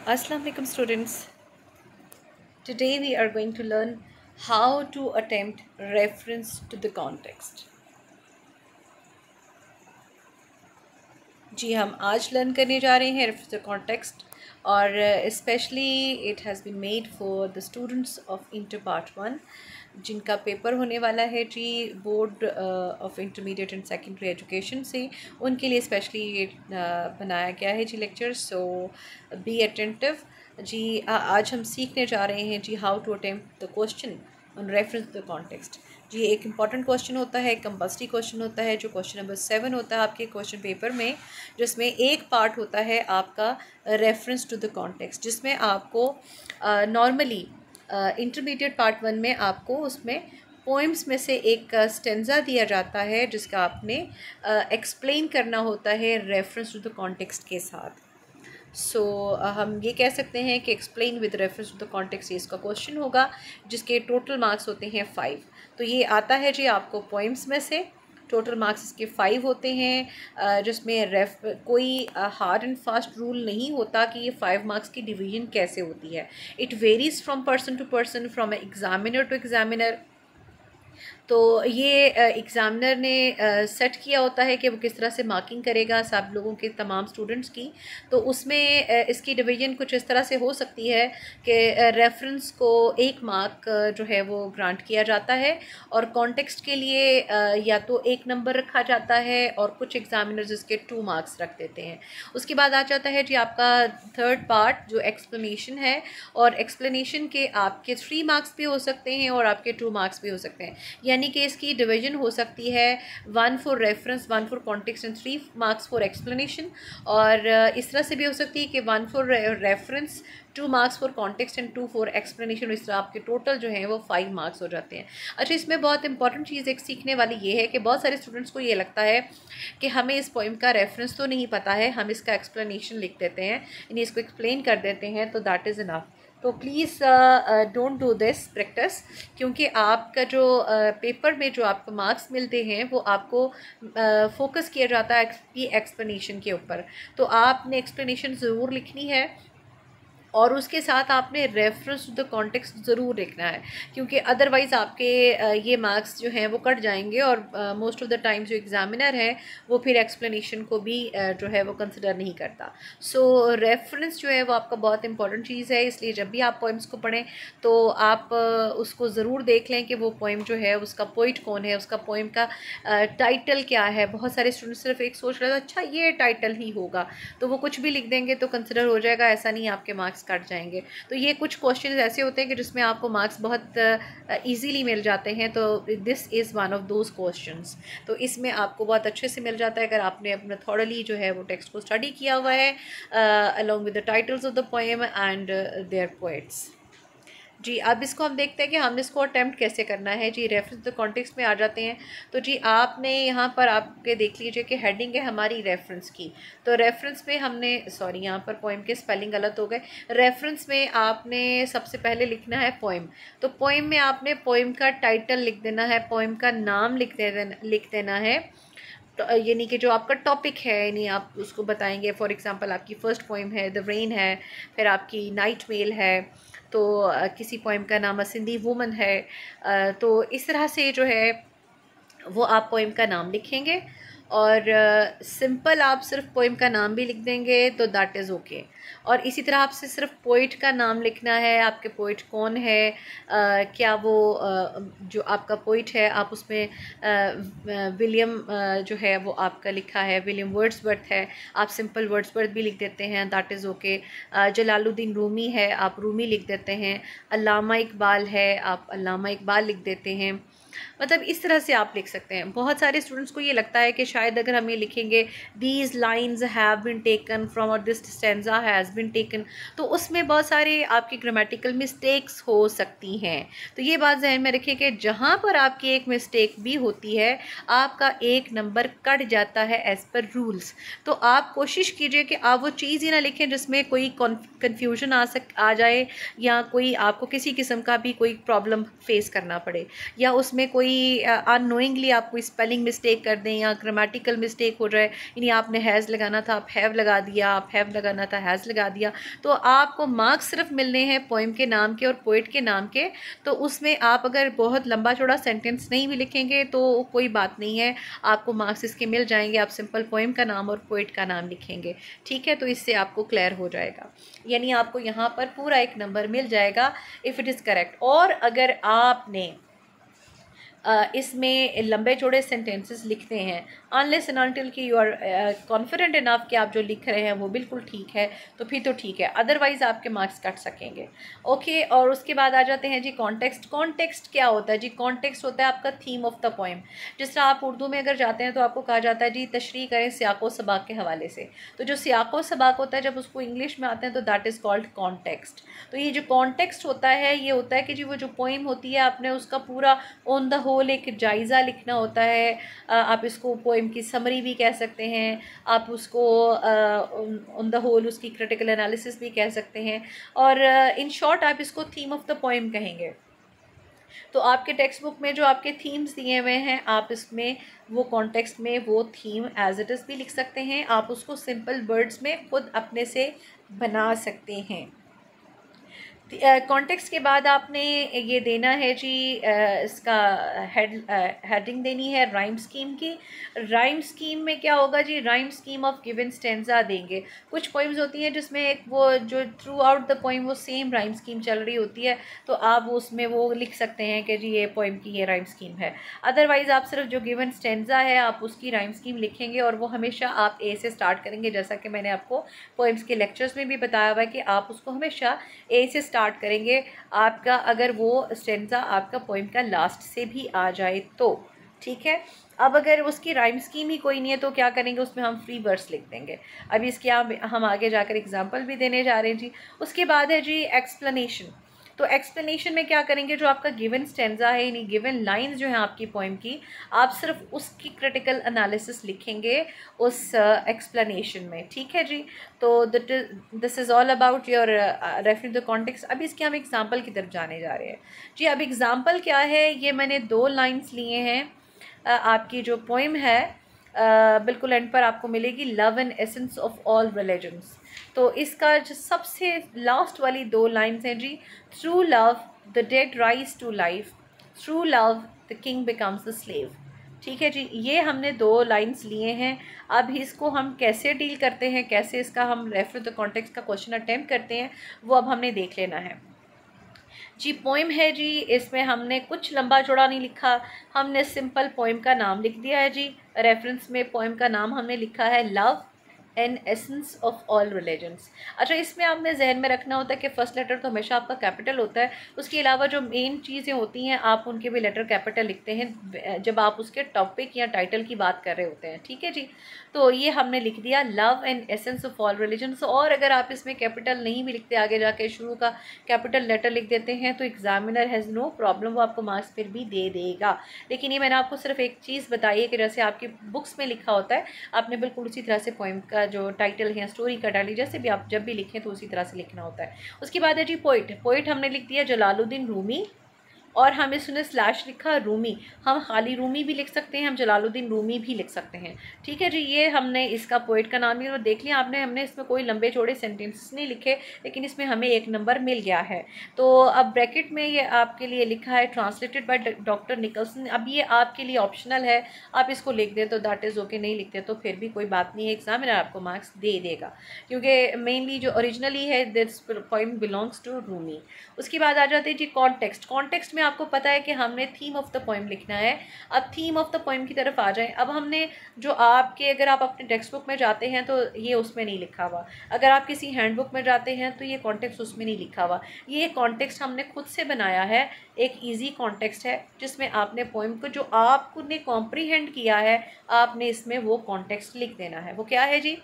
Assalamu alaikum students. Today we are going to learn how to attempt reference to the context. जी हम आज learn करने जा रहे हैं रेफरेंस टू कॉन्टेक्स्ट और specially it has been made for the students of inter part 1 जिनका paper होने वाला है जी board of intermediate and secondary education से उनके लिए स्पेशली ये बनाया गया है जी लेक्चर। सो बी अटेंटिव जी। आज हम सीखने जा रहे हैं जी how to attempt the question on reference to the context. जी एक इम्पॉर्टेंट क्वेश्चन होता है, कंपल्सरी क्वेश्चन होता है जो क्वेश्चन नंबर 7 होता है आपके क्वेश्चन पेपर में, जिसमें एक पार्ट होता है आपका रेफरेंस टू द कॉन्टेक्स्ट, जिसमें आपको नॉर्मली इंटरमीडिएट पार्ट 1 में आपको उसमें पोइम्स में से एक स्टेंजा दिया जाता है जिसका आपने एक्सप्लेन करना होता है रेफरेंस टू द कॉन्टेक्स्ट के साथ। सो हम ये कह सकते हैं कि explain with reference to the context ये इसका क्वेश्चन होगा, जिसके टोटल मार्क्स होते हैं 5। तो ये आता है जी आपको पोइम्स में से, टोटल मार्क्स इसके 5 होते हैं, जिसमें कोई हार्ड एंड फास्ट रूल नहीं होता कि ये 5 मार्क्स की डिवीजन कैसे होती है। It varies from person to person, from examiner to examiner. तो ये एग्ज़ामिनर ने सेट किया होता है कि वो किस तरह से मार्किंग करेगा सब लोगों के तमाम स्टूडेंट्स की। तो उसमें इसकी डिवीजन कुछ इस तरह से हो सकती है कि रेफरेंस को 1 मार्क जो है वो ग्रांट किया जाता है और कॉन्टेक्स्ट के लिए या तो 1 नंबर रखा जाता है और कुछ एग्ज़ामिनर्स इसके 2 मार्क्स रख देते हैं। उसके बाद आ जाता है जी आपका थर्ड पार्ट जो एक्सप्लेनेशन है, और एक्सप्लेनेशन के आपके 3 मार्क्स भी हो सकते हैं और आपके 2 मार्क्स भी हो सकते हैं, यानी कि इसकी डिवीजन हो सकती है 1 for reference, 1 for context and 3 marks for explanation. और इस तरह से भी हो सकती है कि 1 for reference, 2 marks for context and 2 for explanation. इस तरह आपके टोटल जो है वो 5 मार्क्स हो जाते हैं। अच्छा, इसमें बहुत इंपॉर्टेंट चीज़ एक सीखने वाली ये है कि बहुत सारे स्टूडेंट्स को ये लगता है कि हमें इस पोइम का रेफरेंस तो नहीं पता है, हम इसका एक्सप्लेनेशन लिख देते हैं, यानी इसको एक्सप्लेन कर देते हैं, तो दैट इज़ इनफ। तो please don't do this practice, क्योंकि आपका जो पेपर में जो आपको मार्क्स मिलते हैं वो आपको फोकस किया जाता है एक्सप्लेनेशन के ऊपर। तो आपने एक्सप्लेनेशन ज़रूर लिखनी है और उसके साथ आपने रेफरेंस टू द कॉन्टेक्स्ट ज़रूर लिखना है, क्योंकि अदरवाइज़ आपके ये मार्क्स जो हैं वो कट जाएंगे और मोस्ट ऑफ़ द टाइम जो एग्ज़ामिनर है वो फिर एक्सप्लेनेशन को भी जो है वो कंसिडर नहीं करता। सो रेफरेंस जो है वो आपका बहुत इंपॉर्टेंट चीज़ है, इसलिए जब भी आप पोइम्स को पढ़ें तो आप उसको ज़रूर देख लें कि वो पोइम जो है उसका पोइट कौन है, उसका पोइम का टाइटल क्या है। बहुत सारे स्टूडेंट सिर्फ एक सोच रहे थे अच्छा ये टाइटल ही होगा, तो वो कुछ भी लिख देंगे तो कंसिडर हो जाएगा, ऐसा नहीं, आपके मार्क्स कट जाएंगे। तो ये कुछ क्वेश्चन ऐसे होते हैं कि जिसमें आपको मार्क्स बहुत इजीली मिल जाते हैं, तो this is one of those questions. तो इसमें आपको बहुत अच्छे से मिल जाता है अगर आपने अपना थॉरली जो है वो टेक्स्ट को स्टडी किया हुआ है along with the titles of the poem and their poets. जी अब इसको हम देखते हैं कि हमने इसको अटैम्प्ट कैसे करना है। जी रेफरेंस द कॉन्टेक्स्ट में आ जाते हैं। तो जी आपने यहाँ पर आपके देख लीजिए कि हेडिंग है हमारी रेफरेंस की। तो रेफरेंस में हमने यहाँ पर पोइम के स्पेलिंग गलत हो गए। रेफरेंस में आपने सबसे पहले लिखना है पोइम। तो पोइम में आपने पोइम का टाइटल लिख देना है, पोइम का नाम लिख देना है, तो यानी कि जो आपका टॉपिक है यानी आप उसको बताएंगे। फॉर एग्जांपल आपकी फ़र्स्ट पोइम है द रेन है, फिर आपकी नाइट मेल है, तो किसी पोइम का नाम सिंधी वुमन है। तो इस तरह से जो है वो आप पोइम का नाम लिखेंगे और सिंपल आप सिर्फ पोइम का नाम भी लिख देंगे तो दैट इज़ ओके। और इसी तरह आपसे सिर्फ पोइट का नाम लिखना है, आपके पोइट कौन है, क्या वो जो आपका पोइट है आप उसमें विलियम जो है वो आपका लिखा है विलियम वर्ड्सवर्थ है, आप सिंपल वर्ड्सवर्थ भी लिख देते हैं, that is okay. Jalaluddin Rumi है, आप रूमी लिख देते हैं। अल्लामा इकबाल है, आप अल्लामा इकबाल लिख देते हैं। मतलब इस तरह से आप लिख सकते हैं। बहुत सारे स्टूडेंट्स को ये लगता है कि शायद अगर हम ये लिखेंगे these lines have been taken from और this stanza has been taken, तो उसमें बहुत सारे आपकी ग्रामेटिकल मिस्टेक्स हो सकती हैं। तो ये बात जहन में रखिए कि जहाँ पर आपकी एक मिस्टेक भी होती है आपका 1 नंबर कट जाता है एज़ पर रूल्स। तो आप कोशिश कीजिए कि आप वो चीज़ ही ना लिखें जिसमें कोई कन्फ्यूजन आ जाए या कोई आपको किसी किस्म का भी कोई प्रॉब्लम फेस करना पड़े, या उसमें उसमें कोई अननोइंगली आप कोई स्पेलिंग मिस्टेक कर दें या ग्रामेटिकल मिस्टेक हो जाए, यानी आपने हैज़ लगाना था आप हैव लगा दिया, आप हैव लगाना था हैज़ लगा दिया, तो आपको मार्क्स सिर्फ मिलने हैं पोइम के नाम के और पोइट के नाम के। तो उसमें आप अगर बहुत लंबा चौड़ा सेंटेंस नहीं भी लिखेंगे तो कोई बात नहीं है, आपको मार्क्स इसके मिल जाएंगे। आप सिंपल पोइम का नाम और पोइट का नाम लिखेंगे, ठीक है, तो इससे आपको क्लियर हो जाएगा, यानी आपको यहाँ पर पूरा एक नंबर मिल जाएगा इफ़ इट इज़ करेक्ट। और अगर आपने इसमें लंबे चौड़े सेंटेंसेस लिखते हैं, अनलेस एंड अनटिल कि यू आर कॉन्फिडेंट इनफ कि आप जो लिख रहे हैं वो बिल्कुल ठीक है, तो फिर तो ठीक है, अदरवाइज़ आपके मार्क्स कट सकेंगे। ओके, और उसके बाद आ जाते हैं जी कॉन्टेक्स्ट। कॉन्टेक्स्ट क्या होता है जी? कॉन्टेक्स्ट होता है आपका थीम ऑफ द पोइम। जिस तरह आप उर्दू में अगर जाते हैं तो आपको कहा जाता है जी तशरीह करें सियाक़ो सबाक़ के हवाले से, तो जो सियाक़ो सबाक़ होता है जब उसको इंग्लिश में आते हैं तो दैट इज़ कॉल्ड कॉन्टेक्स्ट। तो ये जो कॉन्टेक्स्ट होता है ये होता है कि जी वो जो पोइम होती है आपने उसका पूरा ऑन द होल एक जायज़ा लिखना होता है। आप इसको पोइम की समरी भी कह सकते हैं, आप उसको ऑन द होल उसकी क्रिटिकल एनालिसिस भी कह सकते हैं, और इन शॉर्ट आप इसको थीम ऑफ द पोइम कहेंगे। तो आपके टेक्स्ट बुक में जो आपके थीम्स दिए हुए हैं आप इसमें वो कॉन्टेक्स्ट में वो थीम एज इट इज़ भी लिख सकते हैं, आप उसको सिंपल वर्ड्स में खुद अपने से बना सकते हैं। कॉन्टेक्स्ट के बाद आपने ये देना है जी इसका हेडिंग देनी है राइम स्कीम की। राइम स्कीम में क्या होगा जी? Rhyme scheme of given stanza देंगे। कुछ पोइम्स होती हैं जिसमें एक वो जो थ्रू आउट द पोइम वो सेम राइम स्कीम चल रही होती है, तो आप उसमें वो लिख सकते हैं कि जी ये पोइम की ये राइम स्कीम है। अदरवाइज़ आप सिर्फ जो गिवन स्टेंजा है आप उसकी राइम स्कीम लिखेंगे, और वो हमेशा आप ए से स्टार्ट करेंगे, जैसा कि मैंने आपको पोइम्स के लेक्चर्स में भी बताया हुआ है कि आप उसको हमेशा ए से स्टार्ट करेंगे। आपका अगर वो स्टेंजा आपका पोइम का लास्ट से भी आ जाए तो ठीक है। अब अगर उसकी राइम स्कीम ही कोई नहीं है तो क्या करेंगे? उसमें हम फ्री वर्ड्स लिख देंगे। अभी इसके हम आगे जाकर एग्जांपल भी देने जा रहे हैं जी। उसके बाद है जी एक्सप्लेनेशन। तो एक्सप्लेनेशन में क्या करेंगे? जो आपका गिवन स्टेंजा है यानी गिवन लाइंस जो है आपकी पोइम की, आप सिर्फ उसकी क्रिटिकल एनालिसिस लिखेंगे उस एक्सप्लेनेशन में, ठीक है जी। तो this is all about your referring the context. अभी इसके हम एग्जांपल की तरफ जाने जा रहे हैं जी। अब एग्जांपल क्या है? ये मैंने 2 लाइन्स लिए हैं। आपकी जो पोइम है बिल्कुल एंड पर आपको मिलेगी love and essence of all religions. तो इसका जो सबसे लास्ट वाली 2 लाइन्स हैं जी, through love the dead rise to life, through love the king becomes the slave. ठीक है जी, ये हमने 2 लाइन्स लिए हैं। अब इसको हम कैसे डील करते हैं, कैसे इसका हम रेफर द कॉन्टेक्स्ट का क्वेश्चन अटेम्प्ट करते हैं, वो अब हमने देख लेना है जी। पोइम है जी, इसमें हमने कुछ लंबा चौड़ा नहीं लिखा, हमने सिंपल पोइम का नाम लिख दिया है जी। रेफरेंस में पोइम का नाम हमने लिखा है love and essence of all religions. अच्छा, इसमें आपने जहन में रखना होता है कि फर्स्ट लेटर तो हमेशा आपका कैपिटल होता है, उसके अलावा जो मेन चीज़ें होती हैं आप उनके भी लेटर कैपिटल लिखते हैं जब आप उसके टॉपिक या टाइटल की बात कर रहे होते हैं, ठीक है जी। तो ये हमने लिख दिया love and essence of all religions. और अगर आप इसमें कैपिटल नहीं भी लिखते, आगे जाके शुरू का कैपिटल लेटर लिख देते हैं तो एग्जामिनर हैज़ नो प्रॉब्लम, वो आपको मार्क्स फिर भी दे देगा। लेकिन ये मैंने आपको सिर्फ एक चीज़ बताई है कि जैसे आपकी बुक्स में लिखा होता है आपने बिल्कुल उसी तरह से पोइम का जो टाइटल है, स्टोरी का टाइटल, जैसे भी आप जब भी लिखें तो उसी तरह से लिखना होता है। उसके बाद है जी पोइट। पोइट हमने लिख दिया जलालुद्दीन रूमी, और हम इसने स्लैश लिखा रूमी। हम खाली रूमी भी लिख सकते हैं, हम जलालुद्दीन रूमी भी लिख सकते हैं, ठीक है जी। ये हमने इसका पोइट का नाम लिया। देख लिया आपने, हमने इसमें कोई लंबे चौड़े सेंटेंसेस नहीं लिखे, लेकिन इसमें हमें 1 नंबर मिल गया है। तो अब ब्रैकेट में ये आपके लिए लिखा है ट्रांसलेटेड बाय डॉक्टर निकलसन। अब ये आपके लिए ऑप्शनल है, आप इसको लिख दें तो दैट इज़ ओके, नहीं लिखते तो फिर भी कोई बात नहीं है, एग्जामिनर आपको मार्क्स दे देगा, क्योंकि मेनली जो ओरिजिनली है this poem belongs to Rumi. उसके बाद आ जाते हैं जी कॉन्टेक्स्ट। कॉन्टेक्स्ट में आपको पता है कि हमने थीम ऑफ द पोइम लिखना है। अब थीम ऑफ द पोइम की तरफ आ जाएं। अब हमने जो आपके, अगर आप अपने टेक्स्ट बुक में जाते हैं तो ये उसमें नहीं लिखा हुआ, अगर आप किसी हैंडबुक में जाते हैं तो ये कॉन्टेक्स्ट उसमें नहीं लिखा हुआ। ये कॉन्टेक्स्ट हमने खुद से बनाया है, एक ईजी कॉन्टेक्स्ट है जिसमें आपने पोइम को जो आपने कॉम्प्रीहेंड किया है आपने इसमें वो कॉन्टेक्स्ट लिख देना है। वो क्या है जी?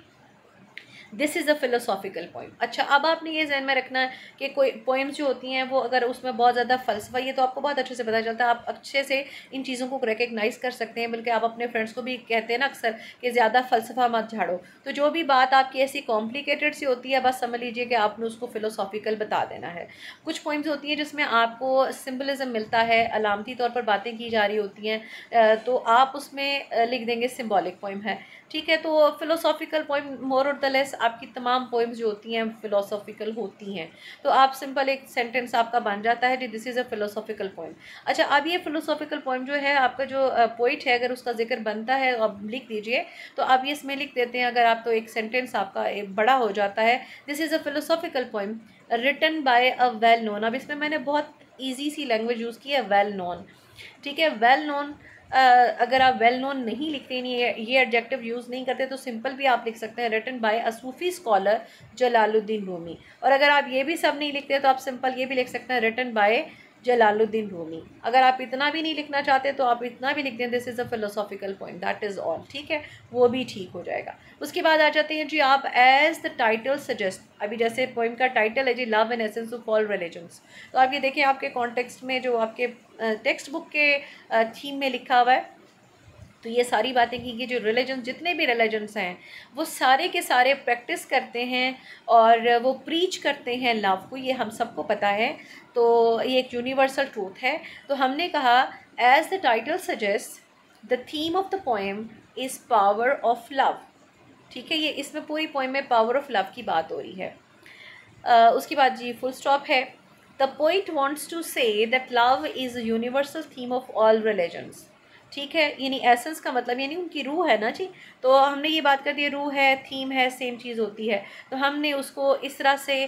This is a philosophical poem. अच्छा, अब आपने ये ध्यान में रखना है कि कोई पोइम्स जो होती हैं वो अगर उसमें बहुत ज़्यादा फ़लसफ़ा, ये तो आपको बहुत अच्छे से पता चलता है, आप अच्छे से इन चीज़ों को रिकग्नाइज़ कर सकते हैं, बल्कि आप अपने फ्रेंड्स को भी कहते हैं ना अक्सर कि ज़्यादा फ़लसफ़ा मत झाड़ो। तो जो भी बात आपकी ऐसी कॉम्प्लिकेटेड सी होती है, बस समझ लीजिए कि आपने उसको फ़िलोसॉफिकल बता देना है। कुछ पोइम्स होती हैं जिसमें आपको सिम्बलिज़म मिलता है, अलामती तौर पर बातें की जा रही होती हैं, तो आप उसमें लिख देंगे सिम्बॉलिक पोइम है, ठीक है। तो फ़िलोसॉफिकल पोइम मोर और द लेस आपकी तमाम पोइम्स जो होती हैं फ़िलोसॉफिकल होती हैं। तो आप सिंपल एक सेंटेंस आपका बन जाता है कि this is a philosophical poem. अच्छा, अब ये फ़िलोसॉफिकल पोइम जो है आपका जो पोइट है, अगर उसका ज़िक्र बनता है आप लिख दीजिए, तो आप ये इसमें लिख देते हैं, अगर आप तो एक सेंटेंस आपका एक बड़ा हो जाता है, this is a philosophical poem written by a well known. अब इसमें मैंने बहुत ईजी सी लैंग्वेज यूज़ की है, वेल नोन, ठीक है। वेल नोन, अगर आप वेल नोन नहीं लिखते, नहीं ये एडजेक्टिव यूज़ नहीं करते, तो सिंपल भी आप लिख सकते हैं written by a Sufi scholar Jalaluddin Rumi. और अगर आप ये भी सब नहीं लिखते तो आप सिंपल ये भी लिख सकते हैं रिटन बाय जलालुद्दीन रूमी। अगर आप इतना भी नहीं लिखना चाहते तो आप इतना भी लिख दें, this is a philosophical point, that is all, ठीक है, वो भी ठीक हो जाएगा। उसके बाद आ जाते हैं जी आप एज द टाइटल सजेस्ट। अभी जैसे पोइम का टाइटल है जी love and essence of all religions, तो आप ये देखें आपके कॉन्टेक्स्ट में जो आपके टेक्स्ट बुक के थीम में लिखा हुआ है, तो ये सारी बातें की कि जो रिलीजन, जितने भी रिलीजन्स हैं वो सारे के सारे प्रैक्टिस करते हैं और वो प्रीच करते हैं लव को, ये हम सबको पता है। तो ये एक यूनिवर्सल ट्रूथ है। तो हमने कहा as the title suggest the theme of the poem is power of love, ठीक है। ये इसमें पूरी पोएम में पावर ऑफ लव की बात हो रही है। उसके बाद जी फुल स्टॉप है। The poet wants to say that love is universal theme of all religions, ठीक है। यानी एसेंस का मतलब यानी उनकी रूह है ना जी, तो हमने ये बात कर दी, रूह है, थीम है, सेम चीज़ होती है। तो हमने उसको इस तरह से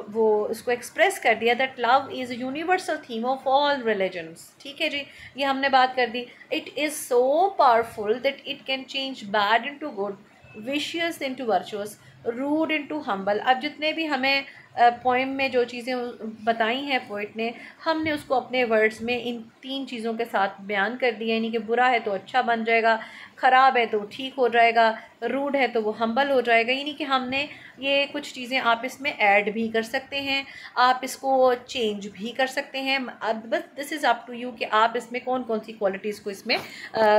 वो उसको एक्सप्रेस कर दिया that love is universal theme of all religions, ठीक है जी। ये हमने बात कर दी। It is so powerful that it can change bad into good, vicious into virtuous, rude into humble. अब जितने भी हमें पोइम में जो चीज़ें बताई हैं पोइट ने, हमने उसको अपने वर्ड्स में इन 3 चीज़ों के साथ बयान कर दिया। यानी कि बुरा है तो अच्छा बन जाएगा, ख़राब है तो ठीक हो जाएगा, रूड है तो वो हम्बल हो जाएगा। यानी कि हमने ये कुछ चीज़ें आप इसमें ऐड भी कर सकते हैं, आप इसको चेंज भी कर सकते हैं। अब बस this is up to you कि आप इसमें कौन कौन सी क्वालिटीज़ को इसमें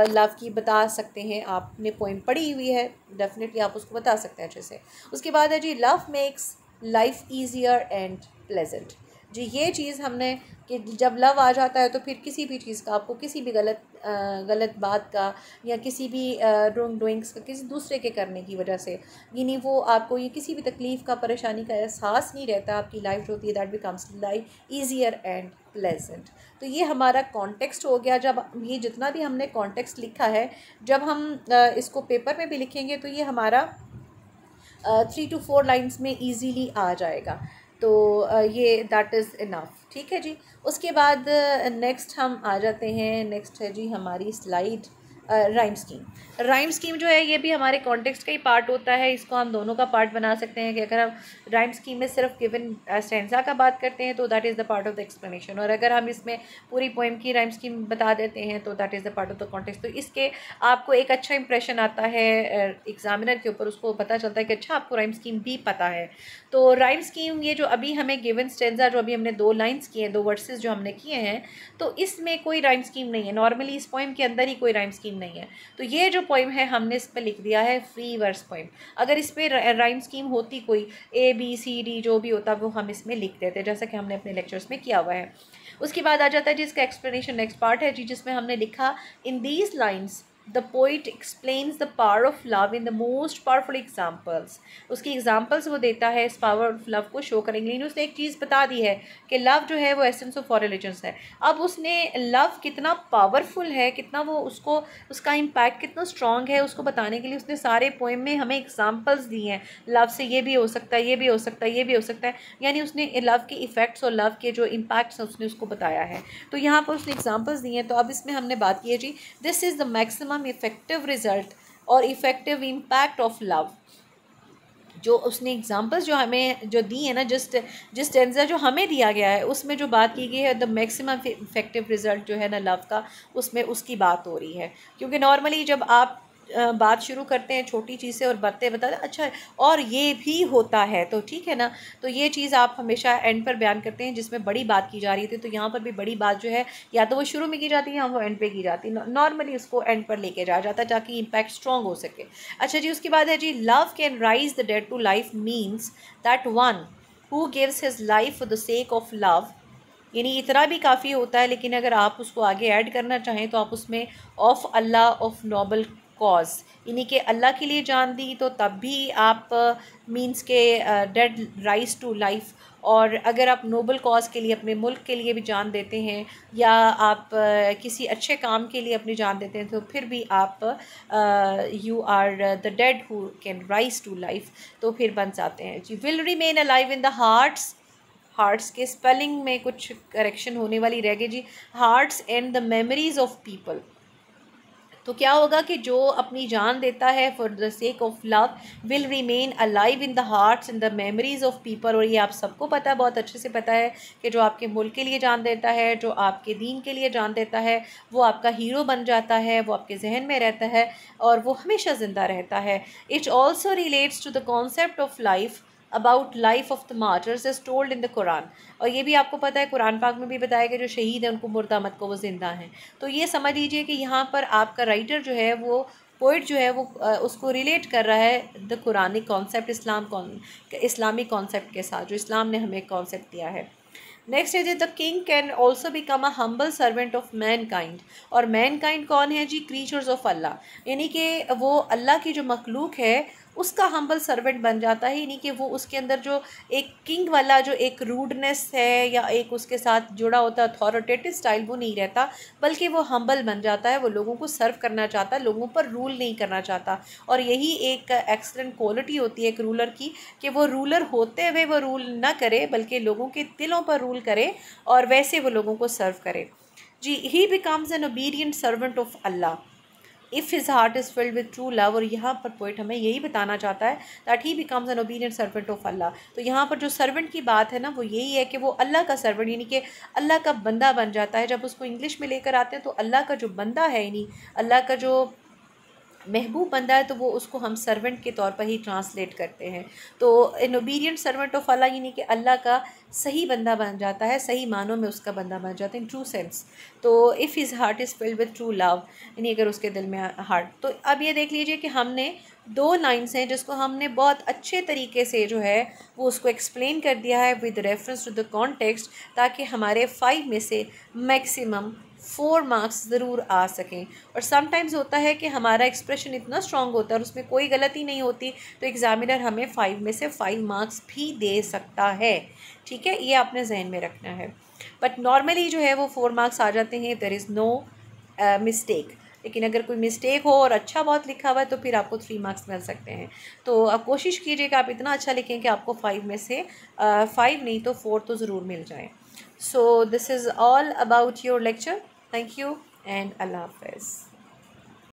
लव की बता सकते हैं। आपने पोइम पढ़ी हुई है, डेफिनेटली आप उसको बता सकते हैं अच्छे से। उसके बाद है जी love makes life easier and pleasant. जी ये चीज़ हमने कि जब लव आ जाता है तो फिर किसी भी चीज़ का, आपको किसी भी गलत बात का या किसी भी रॉन्ग डूइंग्स का किसी दूसरे के करने की वजह से, यानी वो आपको ये किसी भी तकलीफ़ का, परेशानी का एहसास नहीं रहता। आपकी लाइफ जो होती है that becomes life easier and pleasant. तो ये हमारा कॉन्टेक्स्ट हो गया। जब ये जितना भी हमने कॉन्टेक्स्ट लिखा है, जब हम इसको पेपर में भी लिखेंगे तो ये हमारा 3 to 4 लाइन्स में ईजीली आ जाएगा। तो ये दैट इज़ इनफ, ठीक है जी। उसके बाद नेक्स्ट हम आ जाते हैं, नेक्स्ट है जी हमारी slide rhyme scheme. Rhyme scheme जो है ये भी हमारे कॉन्टेक्स्ट का ही पार्ट होता है, इसको हम दोनों का पार्ट बना सकते हैं कि अगर हम राइम स्कीम में सिर्फ गिवन स्टेंजा का बात करते हैं तो that is the part of the explanation, और अगर हम इसमें पूरी पोइम की राइम स्कीम बता देते हैं तो that is the part of the context. तो इसके आपको एक अच्छा इंप्रेशन आता है एग्जामिनर के ऊपर, उसको पता चलता है कि अच्छा आपको राइम स्कीम भी पता है। तो राइम स्कीम ये जो अभी हमें गिवन स्टेंजा जो अभी हमने 2 लाइन्स किए हैं, 2 वर्सेस जो हमने किए हैं, तो इसमें कोई राइम स्कीम नहीं है। नॉर्मली इस पोइम के अंदर ही कोई राइम स्कीम नहीं है। तो ये जो पोइम है हमने इस पर लिख दिया है फ्री वर्स पोइम। अगर इस पर राइम स्कीम होती कोई ABCD जो भी होता वो हम इसमें लिख देते, जैसा कि हमने अपने लेक्चर्स में किया हुआ है। उसके बाद आ जाता है जिसका एक्सप्लेनेशन नेक्स्ट पार्ट है जी, जिसमें हमने लिखा in these lines the poet explains the power of love in the most powerful examples. उसकी एग्जाम्पल्स वो देता है इस पावर ऑफ लव को शो करेंगे। लेकिन उसने एक चीज़ बता दी है कि लव जो है वो एसेंस ऑफ ऑल रिलीजन्स है। अब उसने लव कितना पावरफुल है, कितना वो उसको उसका इम्पैक्ट कितना स्ट्रॉन्ग है, उसको बताने के लिए उसने सारे पोएम में हमें एग्जाम्पल्स दी हैं। लव से ये भी हो सकता है, ये भी हो सकता है, ये भी हो सकता है, यानी उसने लव के इफ़ेक्ट्स और लव के जो इम्पैक्ट्स हैं उसने उसको बताया है। तो यहाँ पर उसने एग्जाम्पल्स दी हैं। तो अब इसमें हमने बात की है जी this is the maximum effective result और इफेक्टिव इम्पैक्ट ऑफ लव। जो उसने एग्जांपल्स जो हमें जो दी है ना, जिस टेंजा जो हमें दिया गया है उसमें जो बात की गई है द मैक्सिमम इफेक्टिव रिजल्ट जो है ना लव का, उसमें उसकी बात हो रही है। क्योंकि नॉर्मली जब आप बात शुरू करते हैं छोटी चीज़ से और बताते बताते अच्छा और ये भी होता है, तो ठीक है ना। तो ये चीज़ आप हमेशा एंड पर बयान करते हैं जिसमें बड़ी बात की जा रही थी, तो यहाँ पर भी बड़ी बात जो है या तो वो शुरू में की जाती है या वो एंड पे की जाती है। नॉर्मली उसको एंड पर लेके जाया जाता है ताकि इम्पैक्ट स्ट्रॉन्ग हो सके। अच्छा जी, उसके बाद है जी, love can rise the dead to life means that one who gives his life for the sake of love, यानी इतना भी काफ़ी होता है, लेकिन अगर आप उसको आगे ऐड करना चाहें तो आप उसमें of Allah of noble cause, यानी कि अल्लाह के लिए जान दी तो तब भी आप मींस के डेड राइज टू लाइफ, और अगर आप नोबल कॉज के लिए अपने मुल्क के लिए भी जान देते हैं या आप किसी अच्छे काम के लिए अपनी जान देते हैं तो फिर भी आप you are the dead who can rise to life, तो फिर बन जाते हैं जी। Will remain alive in the hearts, hearts के स्पेलिंग में कुछ करेक्शन होने वाली रह गई जी, hearts and the memories of people. तो क्या होगा कि जो अपनी जान देता है for the sake of love will remain alive in the hearts and the memories of people. और ये आप सबको पता है, बहुत अच्छे से पता है कि जो आपके मुल्क के लिए जान देता है, जो आपके दीन के लिए जान देता है, वो आपका हीरो बन जाता है, वो आपके जहन में रहता है और वो हमेशा ज़िंदा रहता है। It also relates to the concept of life about life of the martyrs is told in the Quran. और ये भी आपको पता है कुरान पाक में भी बताया गया जो शहीद है उनको मुर्दा मत को, वो ज़िंदा हैं। तो ये समझ लीजिए कि यहाँ पर आपका राइटर जो है वो पोइट जो है वो उसको रिलेट कर रहा है the Quranic concept, Islamic concept के साथ जो इस्लाम ने हमें कॉन्सेप्ट दिया है। नेक्स्ट है जी, the king can also become a humble servant of mankind. और मैन काइंड कौन है जी? क्रीचर्स ऑफ अल्लाह, यानी कि वो अल्लाह की जो मखलूक है उसका हम्बल सर्वेंट बन जाता है, यानी कि वो उसके अंदर जो एक किंग वाला जो एक रूडनेस है या एक उसके साथ जुड़ा होता अथॉरिटेटिव स्टाइल वो नहीं रहता, बल्कि वो हम्बल बन जाता है, वो लोगों को सर्व करना चाहता है, लोगों पर रूल नहीं करना चाहता। और यही एक एक्सलेंट क्वालिटी होती है एक रूलर की, कि वो रूलर होते हुए वो रूल ना करे बल्कि लोगों के दिलों पर रूल करे और वैसे वो लोगों को सर्व करे जी। He becomes an obedient servant of Allah if his heart is filled with true love. और यहाँ पर पोइट हमें यही बताना चाहता है that he becomes an obedient servant of Allah. तो यहाँ पर जो सर्वेंट की बात है ना वो यही है कि वो अल्लाह का सर्वेंट यानी कि अल्लाह का बंदा बन जाता है। जब उसको इंग्लिश में लेकर आते हैं तो अल्लाह का जो बंदा है यानी अल्लाह का जो महबूब बंदा है तो वो उसको हम सर्वेंट के तौर पर ही ट्रांसलेट करते हैं। तो एन ओबीडियंट सर्वेंट ऑफ अल्लाह यानी कि अल्लाह का सही बंदा बन जाता है, सही मानों में उसका बंदा बन जाता है इन ट्रू सेंस। तो if his heart is filled with true love, यानी अगर उसके दिल में हार्ट। तो अब ये देख लीजिए कि हमने 2 लाइन्स हैं जिसको हमने बहुत अच्छे तरीके से जो है वो उसको एक्सप्लेन कर दिया है with reference to the context, ताकि हमारे 5 में से मैक्सिमम 4 मार्क्स ज़रूर आ सकें। और समटाइम्स होता है कि हमारा एक्सप्रेशन इतना स्ट्रॉन्ग होता है और उसमें कोई गलती नहीं होती, तो एग्ज़ामिनर हमें 5 में से 5 मार्क्स भी दे सकता है। ठीक है, ये आपने जहन में रखना है। बट नॉर्मली जो है वो 4 मार्क्स आ जाते हैं, देयर इज़ नो मिस्टेक। लेकिन अगर कोई मिस्टेक हो और अच्छा बहुत लिखा हुआ है तो फिर आपको 3 मार्क्स मिल सकते हैं। तो आप कोशिश कीजिए कि आप इतना अच्छा लिखें कि आपको 5 में से 5 नहीं तो 4 तो ज़रूर मिल जाए। So this is all about your lecture. Thank you and Allah Hafiz.